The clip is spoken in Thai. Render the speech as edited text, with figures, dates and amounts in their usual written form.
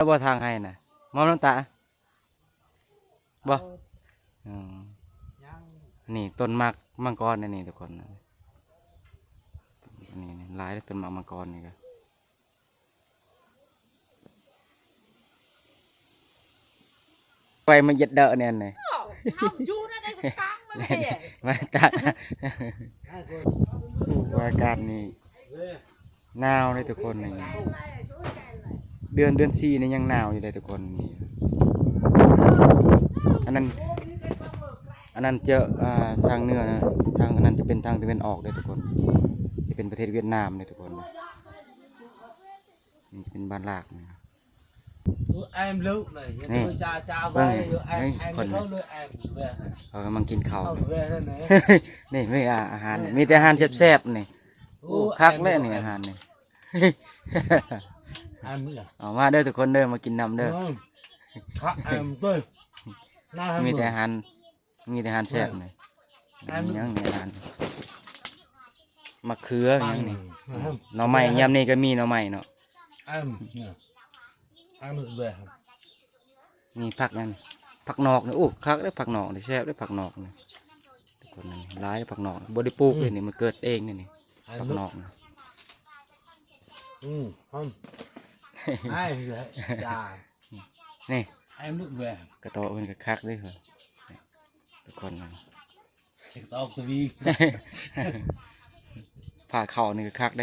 บ่ทางให้น่ะมอมน้ำตาบ่อืมนี่ต้นมังกรนี่ทุกคนนี่หลายต้นมังกรนี่ก็ไปมาเย็ดเดอะเนี่ยนี่ không chú nó đây phải căng nó kìa บรรยากาศบรรยากาศนี่หนาวเลยทุกคนนี่เดือน4นี่ยังหนาวอยู่เลยทุกคนนี่อันนั้นเจอทางเหนือนะทางอันนั้นจะเป็นทางตะวันออกเลยทุกคนจะเป็นประเทศเวียดนามเลยทุกคนนี่จะเป็นบ้านลากนะ em lựu này Nè. tôi cha Vâng, vai đấy, em còn- không lựu em về เขากำลังกินข้าว không นี่ về đây này นี่ไม่อาหารนี่มีแต่อาหารแซ่บๆนี่โอ้คักเลยนี่อาหารนี่ em mới là เอามาเด้อทุกคนเด้อมากินน้ำเด้อ không khác em tôi na em มีแต่ mừng. อาหารแซ่บนี่ อัน ยังนี่อาหารมะเขืออยังนี่ Em. หน่อไม้ยามนี้ก็มีหน่อไม้เนาะ em em được về มีผักนั่นผักนอกนี่โอ้คักได้อผักนอกนี่แซ่บได้อผักนอกนี่ทุกคนนี่หลายผักนอกบ่ได้ปลูกเลยนี่มันเกิดเองนี่ผั em ก được นอกนี่ không ai vậy già นี่ em được về กระโตเพิ่นก็คักเด้อนี่ทุกคนนี่ thì tao tôi vi ผ้าเข่านี่ก็คักได้